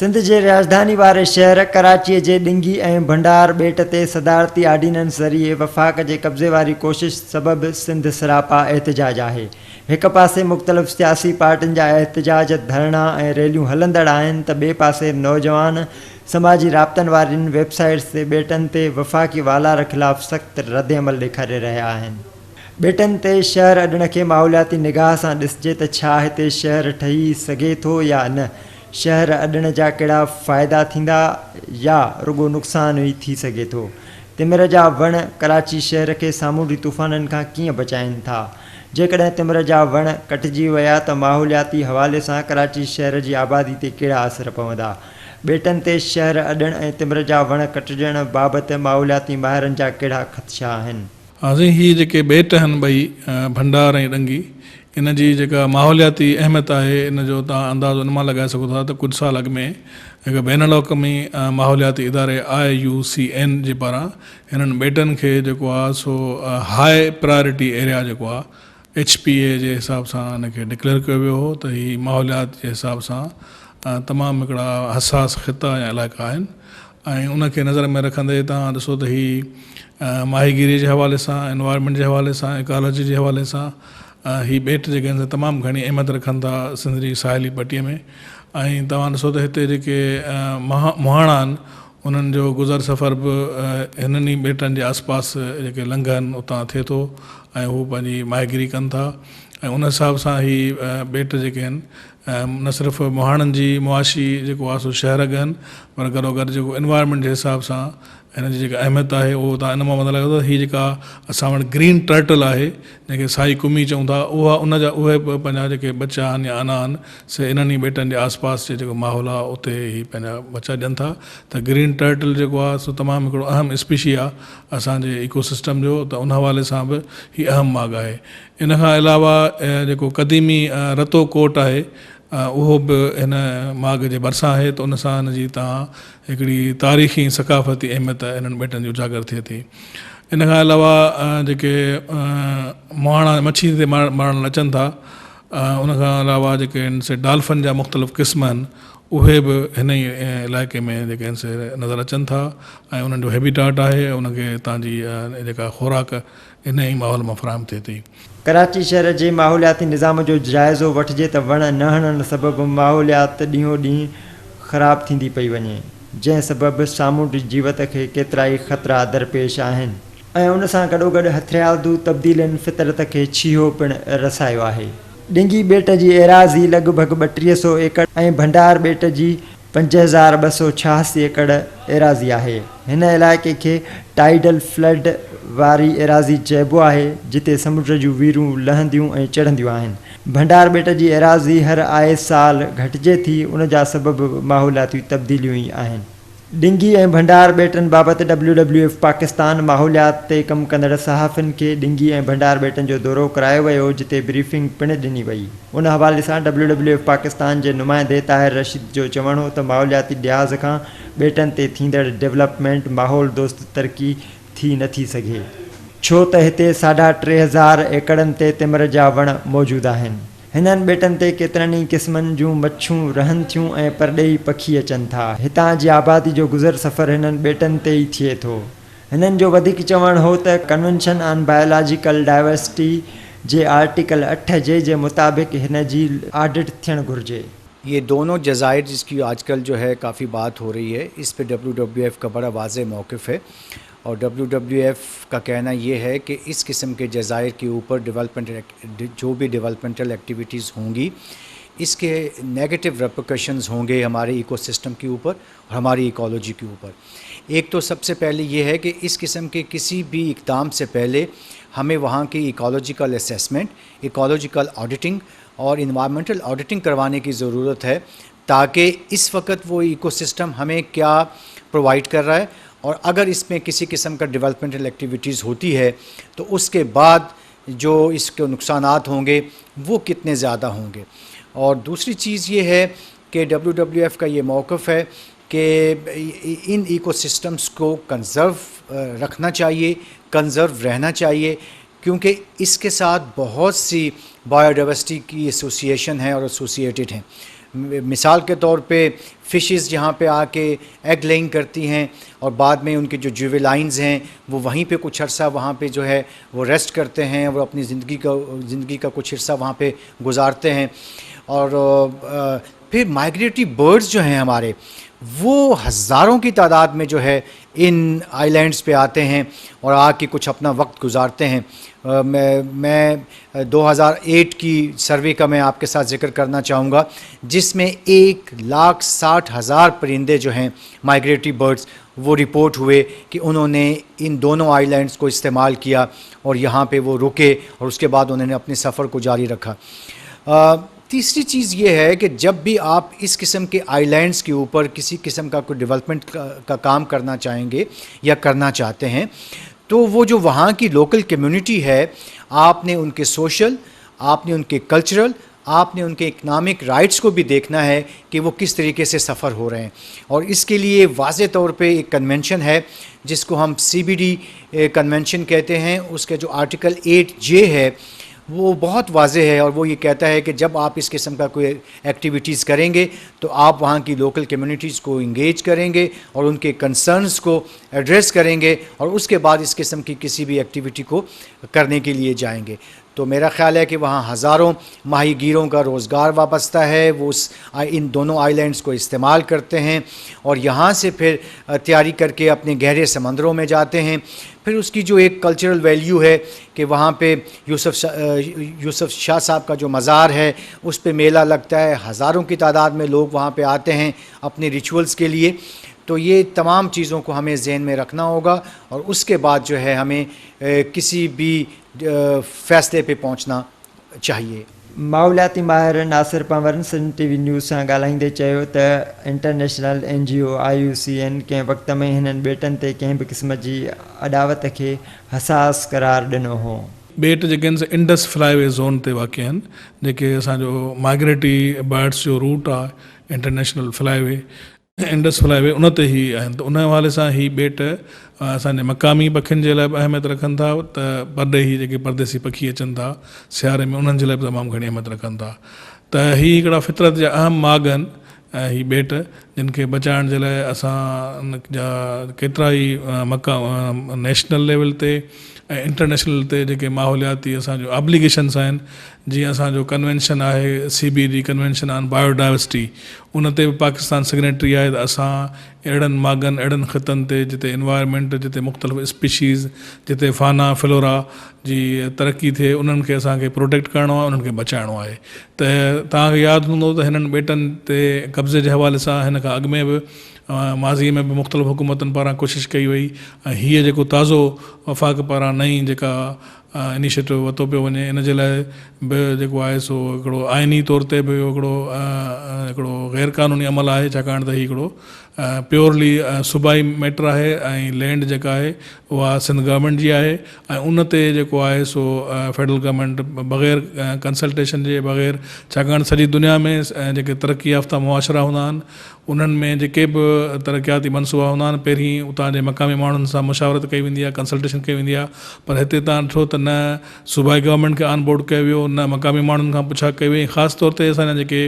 सिंध जे राजधानी वारे शहर कराचीअ जे ॾिंगी ऐं भंडार ॿेट ते सदारती आर्डीनेंस ज़रिए वफ़ाक़ जे कब्ज़े वारी कोशिश सबबि सिंध सरापा एहतजाज आहे। हिक पासे मुख़्तलिफ़ सियासी पार्टियुनि जा एहतजाज धरना ऐं रैलियूं हलंदड़ आहिनि त ॿिए पासे नौजवान समाजी राब्तनि वारियुनि वेबसाइट्स ते ॿेटनि ते वफ़ाक़ी वालार ख़िलाफ़ सख़्त रद्द अमल ॾेखारे रहिया आहिनि। ॿेटनि ते शहर अॾण खे माहौलियाती निगाह सां ॾिसिजे त छा हिते शहर ठही सघे थो या न, शहर अॾण जा कहिड़ा फ़ाइदा थींदा या रुॻो नुक़सान ई थी सघे थो। तिमिर जा वण कराची शहर खे सामूंडी तूफ़ाननि खां कीअं बचाइनि था। जेकॾहिं तिमिर जा वण कटिजी विया त माहौलियाती हवाले सां कराची शहर जी आबादी ते कहिड़ा असर पवंदा। ॿेटनि ते शहर अॾण ऐं तिमिर जा वण कटिजण बाबति माहौलियाती माहिरनि जा कहिड़ा ख़दशा आहिनि। हाज़िर ही जेके ॿेट आहिनि ॿई भंडार ऐं ॾंगी, इन जी जेका माहौलियाती अहमियत आहे इन जो तव्हां अंदाज़ो इन मां लॻाए सघो था त कुझु साल अॻु में हिकु बैन अल-अक़वामी माहौलियाती इदारे IUCN जे पारां हिननि ॿेटनि खे जेको आहे सो हाई प्रायोरिटी एरिया जेको आहे HPA जे हिसाब सां हिनखे डिक्लेयर कयो वियो हो त हीअ माहौलियात जे हिसाब सां तमामु हिकिड़ा हसास ख़िता या इलाइक़ा आहिनि ऐं उनखे नज़र में रखंदे तव्हां ॾिसो त हीअ माहीगीरी जे हवाले सां, एनवायरमेंट जे हवाले सां, इकोलॉजी जे हवाले सां ही ॿेट जेके आहिनि तमामु घणी अहमियत रखनि था सिंध जी साहिली पटीअ में। ऐं तव्हां ॾिसो त हिते जेके मुहाणा आहिनि उन्हनि जो गुज़र सफ़र बि हिननि ई ॿेटनि जे आसपास जेके लंघ आहिनि उतां थिए थो ऐं हू पंहिंजी माहीगीरी कनि था ऐं उन हिसाब सां ही ॿेट जेके आहिनि न सिर्फ़ु मुहाणनि जी मुआशी जेको आहे सो शहर अॻनि पर गॾो गॾु जेको एनवायरमेंट जे हिसाब सां हिन जी जेका अहमियत आहे उहो तव्हां इन मां मतिलबु लॻो त हीअ जेका असां वटि ग्रीन टर्टल आहे जंहिंखे साई कुमी चऊं था उहे पंहिंजा जेके बचा आहिनि या अना आहिनि से इन्हनि ई ॿेटनि जे आसपास जे जेको माहौल आहे उते ई पंहिंजा बचा ॾियनि था त ग्रीन टर्टल जेको आहे सो तमामु हिकिड़ो अहम स्पीशी आहे असांजे इकोसिस्टम जो, त उन हवाले सां बि हीअ अहम माग आहे। इन खां अलावा जेको क़दीमी रतो कोट आहे उहो बि हिन माग जे भरिसां आहे त उन सां हिन जी तव्हां हिकिड़ी तारीख़ी सक़ाफ़ती अहमियत इन्हनि ॿेटनि जी उजागर थिए थी। इन खां अलावा जेके मुहाणा मच्छी ते मारणु अचनि था उन खां अलावा जेके आहिनि से डॉल्फिन जा मुख़्तलिफ़ क़िस्म आहिनि उहे बि हिन ई इलाइक़े में जेके आहिनि से नज़र अचनि था ऐं उन्हनि जो हैबिटाट आहे उनखे तव्हांजी जेका खुराक इन ई माहौल मां फ़राहम थिए थी। कराची शहर जे माहौलियाती निज़ाम जो जाइज़ो वठिजे त वण न हणण सबबि माहौलियात ॾींहों ॾींहुं ख़राबु थींदी पई वञे, जंहिं सबबि सामूंडी जीवत खे केतिरा ई ख़तरा दरपेश आहिनि ऐं उन सां गॾोगॾु हथियालदू तब्दीलियुनि फितरत खे छीहो पिणु रसायो आहे। ॾिंगी ॿेट जी एराज़ी लॻभॻि 3200 एकड़ ऐं भंडार ॿेट जी 5286 एकड़ एराज़ी आहे। हिन इलाइक़े खे टाइडल फ्लड वारी एराज़ी चइबो आहे जिते समुंड जूं वीरूं लहंदियूं ऐं चढ़ंदियूं आहिनि। भंडार ॿेट जी एराज़ी हर आए साल घटिजे थी, उन जा सबबि माहौलियाती तब्दीलियूं ई आहिनि। ॾिंगी ऐं भंडार ॿेटनि बाबति WWF पाकिस्तान माहौलियात ते कमु कंदड़ सहाफ़ियुनि खे ॾिंगी ऐं भंडार ॿेटनि जो दौरो करायो वियो जिते ब्रीफिंग पिणु ॾिनी वई। उन हवाले सां WWF पाकिस्तान जे नुमाइंदे ताहिर रशीद जो चवणु हो त माहौलियाती लिहाज़ खां ॿेटनि ते थींदड़ डेवलपमेंट माहौल दोस्त तरक़ी थी नथी सघे छो त हिते 3500 एकड़नि ते तिमिर जा वण मौजूदु आहिनि। हिननि ॿेटनि ते केतिरनि ई क़िस्मनि जूं मच्छूं रहनि थियूं ऐं परॾेही पखी अचनि था। हितां जी आबादी जो गुज़र सफ़र हिननि ॿेटनि ते ई थिए थो। हिननि जो वधीक चवणु हो त convention on biological diversity J article 8 जे मुताबिक़ हिन जी ऑडिट थियणु घुरिजे। ये दोनों जज़ायर जिसकी आजकल जो है काफ़ी बात हो रही है, इस पे WWF का बड़ा वाज़ेह मौक़िफ़ है और WWF का कहना ये है कि इस किस्म के जज़ायर के ऊपर जो भी डेवलपमेंटल एक्टिविटीज़ होंगी इसके नेगेटिव रेपरकशंस होंगे हमारे इकोसिस्टम के ऊपर और हमारी इकोलॉजी के ऊपर। एक तो सबसे पहले ये है कि इस किस्म के किसी भी इक़दाम से पहले हमें वहाँ की इकोलॉजिकल असेसमेंट, इकोलॉजिकल ऑडिटिंग और इन्वायरमेंटल ऑडिटिंग करवाने की ज़रूरत है ताकि इस वक्त वो इकोसिस्टम हमें क्या प्रोवाइड कर रहा है और अगर इसमें किसी किस्म का डेवलपमेंटल एक्टिविटीज़ होती है तो उसके बाद जो इसके नुकसानात होंगे वो कितने ज़्यादा होंगे। और दूसरी चीज़ ये है कि WWF का ये मौक़िफ़ है कि इन इकोसिस्टम्स को कंज़र्व रखना चाहिए, कंज़र्व रहना चाहिए क्योंकि इसके साथ बहुत सी बायोडाइवर्सिटी की एसोसिएशन है और एसोसिएटेड हैं। مثال کے طور پہ فشز جہاں پہ آ کے ایگ لیئنگ کرتی ہیں اور بعد میں ان کے جو جویلائنز ہیں وہ وہیں پہ کچھ عرصہ وہاں پہ جو ہے وہ ریسٹ کرتے ہیں, وہ اپنی زندگی کا کچھ حصہ وہاں پہ گزارتے ہیں. اور پھر مائیگریٹری برڈز جو ہیں ہمارے وہ ہزاروں کی تعداد میں جو ہے ان آئی لینڈز پہ آتے ہیں اور آ کے کچھ اپنا وقت گزارتے ہیں. میں 2008 کی سروے کا میں آپ کے ساتھ ذکر کرنا چاہوں گا, جس میں 1,60,000 پرندے جو ہیں مائیگریٹری برڈز وہ رپورٹ ہوئے کہ انہوں نے ان دونوں آئی لینڈز کو استعمال کیا اور یہاں پہ وہ رکے اور اس کے بعد انہوں نے اپنے سفر کو جاری رکھا. تیسری چیز یہ ہے کہ جب بھی آپ اس قسم کے آئی لینڈز کے اوپر کسی قسم کا کوئی ڈیولپمنٹ کا کام کرنا چاہیں گے یا کرنا چاہتے ہیں تو وہ جو وہاں کی لوکل کمیونٹی ہے, آپ نے ان کے سوشل, آپ نے ان کے کلچرل, آپ نے ان کے اکنامک رائٹس کو بھی دیکھنا ہے کہ وہ کس طریقے سے سفر ہو رہے ہیں. اور اس کے لیے واضح طور پہ ایک کنونشن ہے جس کو ہم CBD کنونشن کہتے ہیں. اس کے جو آرٹیکل 8J ہے وہ بہت واضح ہے اور وہ یہ کہتا ہے کہ جب آپ اس قسم کا کوئی ایکٹیویٹیز کریں گے تو آپ وہاں کی لوکل کمیونٹیز کو انگیج کریں گے اور ان کے کنسرنز کو ایڈریس کریں گے اور اس کے بعد اس قسم کی کسی بھی ایکٹیویٹی کو کرنے کے لیے جائیں گے. تو میرا خیال ہے کہ وہاں ہزاروں ماہی گیروں کا روزگار وابستہ ہے, وہ ان دونوں آئی لینڈز کو استعمال کرتے ہیں اور یہاں سے پھر تیاری کر کے اپنے گہرے سمندروں میں جاتے ہیں. پھر اس کی جو ایک کلچرل ویلیو ہے کہ وہاں پہ یوسف شاہ صاحب کا جو مزار ہے اس پہ میلہ لگتا ہے, ہزاروں کی تعداد میں لوگ وہاں پہ آتے ہیں اپنے ریچولز کے لیے. تو یہ تمام چیزوں کو ہمیں ذہن میں رکھنا ہوگا اور اس کے بعد جو ہے ہمیں کسی بھی فیصلے پہ پہنچنا چاہیے. ماحولیاتی ماہر ناصر پنورن سن TV نیوز سے ॻाल्हाईंदे चयो त इंटरनेशनल NGO IUCN कंहिं वक़्त में हिननि ॿेटनि ते कंहिं बि क़िस्म जी अॾावत खे हसास करार ॾिनो हो. ॿेट जेके आहिनि इंडस फ्लाईवे ज़ोन ते वाक़िआ आहिनि, जेके असांजो माइग्रेटरी बर्ड्स जो रूट आहे इंटरनेशनल फ्लाईवे इंडस फ्लाईवे उन ते ई आहिनि. त उन हवाले सां ही ॿेट असांजे मक़ामी पखियुनि जे लाइ बि अहमियत रखनि था, त परॾेही जेके परदेसी पखी अचनि था सियारे में उन्हनि जे लाइ बि तमामु घणी अहमियत रखनि था. त ही हिकिड़ा फितरत जा अहम माॻ आहिनि ही ॿेट, जिन खे बचाइण जे लाइ असां जा केतिरा ई नेशनल लेवल ते ऐं इंटरनेशनल ते जेके माहौलियाती असांजो ऑब्लिगेशन्स आहिनि. जीअं असांजो कन्वेंशन आहे CBD कन्वेंशन ऑन बायोडाइवर्सिटी, उन ते बि पाकिस्तान सिग्नेटरी आहे. त असां अहिड़नि माॻनि अहिड़नि ख़ितनि ते जिते इन्वायरमेंट, जिते मुख़्तलिफ़ स्पीशीज़, जिते फाना फ्लोरा जी तरक़ी थिए, उन्हनि खे असांखे प्रोटेक्ट करिणो आहे, उन्हनि खे बचाइणो आहे. त तव्हांखे यादि हूंदो त हिननि ॿेटनि ते कब्ज़े जे हवाले सां हिन खां अॻु में बि माज़ी में बि मुख़्तलिफ़ हुकूमतुनि पारां कोशिशि कई वई ऐं हीअ जेको ताज़ो वफ़ाक़ पारां नई जेका इनिशिएटिव वरितो पियो वञे, इन जे लाइ बि जेको आहे सो हिकिड़ो आइनी तौर ते बि हिकिड़ो गैर क़ानूनी अमल आहे, छाकाणि त हीउ हिकिड़ो प्योरली सूबाई मैटर आहे ऐं लैंड जेका आहे उहा सिंध गवर्नमेंट जी आहे ऐं उन ते जेको आहे सो फेडरल गवर्नमेंट बग़ैर कंसल्टेशन जे बग़ैर, छाकाणि सॼी दुनिया में जेके तरक़ी याफ़्ता मुआशरा हूंदा आहिनि उन्हनि में जेके बि तरक़ियाती मनसूबा हूंदा आहिनि पहिरीं उतां जे मक़ामी माण्हुनि सां मुशावरत कई वेंदी आहे, कंसल्टेशन कई वेंदी आहे. पर हिते तव्हां ॾिठो त न सूबाई गवर्नमेंट खे ऑन बोर्ड कयो वियो, न मक़ामी माण्हुनि खां पुछा कई वई. ख़ासि तौर ते असांजा जेके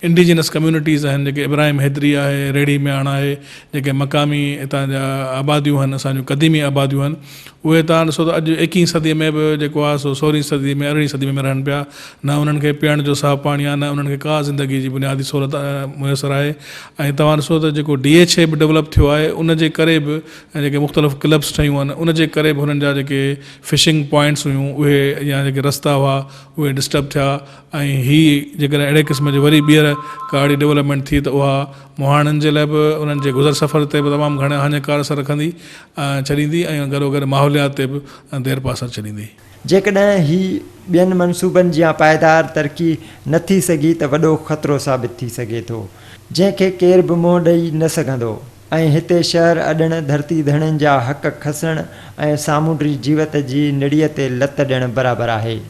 इंडिजिनस कम्यूनिटीज़ आहिनि, जेके इब्राहिम हैदरी आहे, रेड़ी मियाण आहे, जेके मक़ामी हितां जा आबादियूं आहिनि, असांजूं क़दीमी आबादियूं आहिनि, उहे तव्हां ॾिसो त अॼु 21वीं सदीअ में बि जेको आहे सो 16वीं सदी में 18वीं सदी में रहनि पिया. न उन्हनि खे पीअण जो साफ़ु पाणी आहे, न उन्हनि खे का ज़िंदगी जी बुनियादी सहूलियत मुयसरु आहे. ऐं तव्हां ॾिसो त जेको DHA बि डेवलप थियो आहे, उन जे करे बि जेके मुख़्तलिफ़ क्लब्स ठहियूं आहिनि, उन जे करे बि हुननि जा जेके फिशिंग पॉइंट्स हुयूं उहे या जेके रस्ता हुआ उहे डिस्टर्ब थिया. ऐं हीअ जेकॾहिं अहिड़े क़िस्म जी वरी ॿीहर काड़ी डेवलपमेंट थी त उहा मुहाणनि जे लाइ बि उन्हनि जे गुज़र सफ़र ते बि तमामु घणे हानिकार असर रखंदी छॾींदी ऐं गॾोगॾु माहौलियात ते बि देरि पां असर छॾींदी. जेकॾहिं ही ॿियनि मनसूबनि जी पाइदार तरक़ी न थी सघी त वॾो ख़तरो साबित थी सघे थो, जंहिंखे केर बि मुंहुं ॾेई न सघंदो. ऐं हिते शहर अॾण, धरती धणनि जा हक़ खसण ऐं सामूंडी जीवत जी निड़ीअ ते लत ॾियणु बराबरि आहे.